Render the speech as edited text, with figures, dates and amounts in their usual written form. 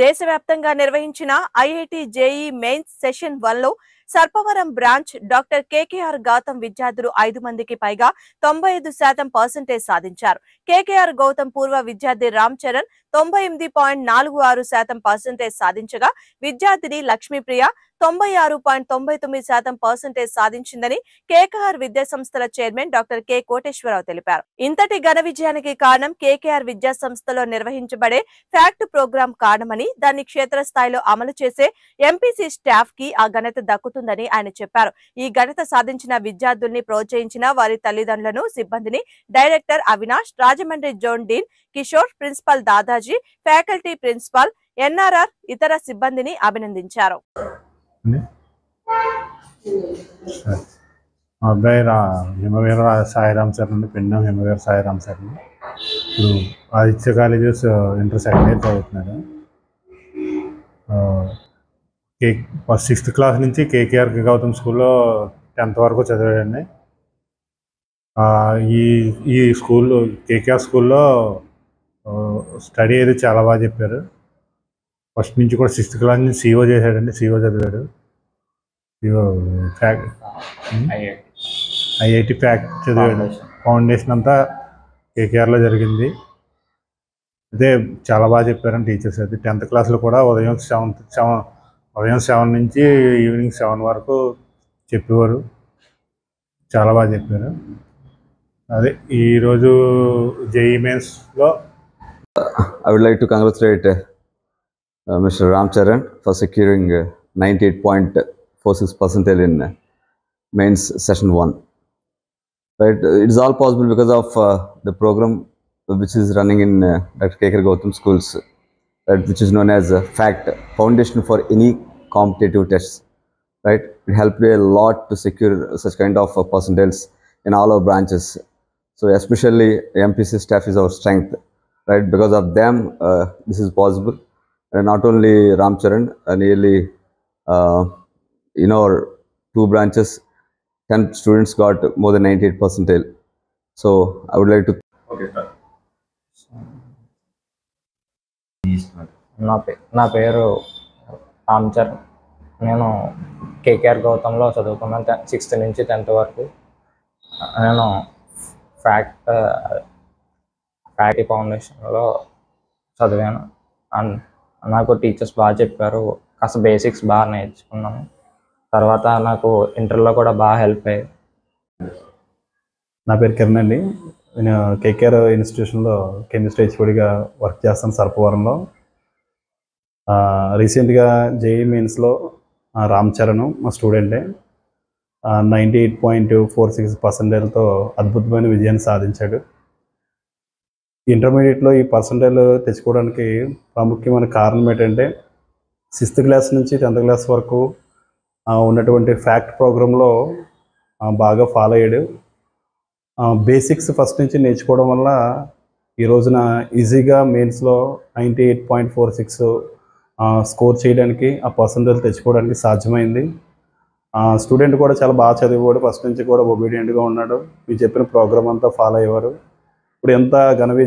దేశవ్యాప్తంగా నిర్వహించిన IIT JEE Mains session 1లో Sarpavaram branch doctor KKR Gautam విద్యార్థులు 5 మందికి పైగా 95% సాధించారు. కేకేఆర్ గౌతమ్ పూర్వ విద్యార్థి రామ్ చరణ్ 98.46% సాధించగా విద్యార్థిని లక్ష్మీప్రియ 96.99% సాధించిందని కేకేఆర్ విద్యా సంస్థల చైర్మన్ డాక్టర్ కె కోటేశ్వరరావు తెలిపారు. ఇంతటి ఘన విజయానికి కారణం కేకేఆర్ విద్యా సంస్థలో నిర్వహించబడే ఫ్యాక్ట్ ప్రోగ్రాం కారణమని, దాన్ని క్షేత్రస్థాయిలో అమలు చేసే ఎంపీసీ స్టాఫ్ కి ఆ ఘనత దక్కుతుందని ఆయన చెప్పారు. ఈ ఘనత సాధించిన విద్యార్థుల్ని ప్రోత్సహించిన వారి తల్లిదండ్రులను, సిబ్బందిని director Avinash, Rajahmundry zone dean Kishore, principal Dadaji, faculty, principal, NRR, ఇతర సిబ్బందిని అభినందించారు. అబ్బాయి హిమవీర సాయిరామ్ సార్ నుండి పిండం హిమవీర సాయిరామ్ సార్ ఇప్పుడు Aditya colleges inter second year చదువుతున్నారు. 6th క్లాస్ నుంచి కేకేఆర్ గౌతమ్ స్కూల్లో 10th వరకు చదివాడండి. ఈ స్కూల్లో కేకేఆర్ స్కూల్లో స్టడీ అయితే చాలా బాగా చెప్పారు. ఫస్ట్ నుంచి కూడా 6th క్లాస్ నుంచి సిఓ చేశాడండి. సిఓ చదివాడు. ఐఐటి ఫ్యాక్ట్ చదివాడు. ఫౌండేషన్ అంతా కేకేఆర్లో జరిగింది. అదే చాలా బాగా చెప్పారండి టీచర్స్ అయితే. 10th క్లాస్లో కూడా ఉదయం 7 నుంచి ఈవినింగ్ 7 వరకు చెప్పేవారు. చాలా బాగా చెప్పారు. అదే ఈరోజు జేఈ మెయిన్స్లో I would like to congratulate Mr. Ram Charan for securing 98.46% in mains session 1. Right, it is all possible because of the program which is running in Dr. KKR Gautam schools, right, which is known as FACT, Foundation for Any Competitive Tests. Right, it helped a lot to secure such kind of percentiles in all our branches. So especially MPC staff is our strength. Right, because of them this is possible. And not only Ram Charan, nearly in our 2 branches 10 students got more than 98%. So I would like to నా పేరు రామ్ చరణ్. నేను KKR గౌతంలో చదువుకున్నాను 6th నుంచి 10th వరకు. నేను fact ఫౌండేషన్లో చదివాను. And నాకు teachers బాగా చెప్పారు. కాస్త బేసిక్స్ బాగా నేర్చుకున్నాను. తర్వాత నాకు ఇంటర్లో కూడా బాగా హెల్ప్ అయ్యాయి. నా పేరు కిరణ్ అండి. నేను కేకేఆర్ ఇన్స్టిట్యూషన్లో కెమిస్ట్రీ హెచ్ఓడిగా వర్క్ చేస్తాను సర్పవరంలో. రీసెంట్గా జేఈ మెయిన్స్లో రామ్ చరణ్ మా స్టూడెంటే 98.46%తో అద్భుతమైన విజయాన్ని సాధించాడు. ఇంటర్మీడియట్లో ఈ పర్సంటైల్ తెచ్చుకోవడానికి ప్రాముఖ్యమైన కారణం ఏంటంటే 6th క్లాస్ నుంచి 10th క్లాస్ వరకు ఉన్నటువంటి ఫ్యాక్ట్ ప్రోగ్రాంలో బాగా ఫాలో అయ్యాడు. బేసిక్స్ ఫస్ట్ నుంచి నేర్చుకోవడం వల్ల ఈ రోజున ఈజీగా మెయిన్స్లో 98.46 స్కోర్ చేయడానికి, ఆ పర్సంటైల్ తెచ్చుకోవడానికి సాధ్యమైంది. స్టూడెంట్ కూడా చాలా బాగా చదివేవాడు. ఫస్ట్ నుంచి కూడా ఒబీడియంట్గా ఉన్నాడు. మీరు చెప్పిన ప్రోగ్రామ్ అంతా ఫాలో అయ్యేవారు. ఇప్పుడు ఎంత ఘన విజయం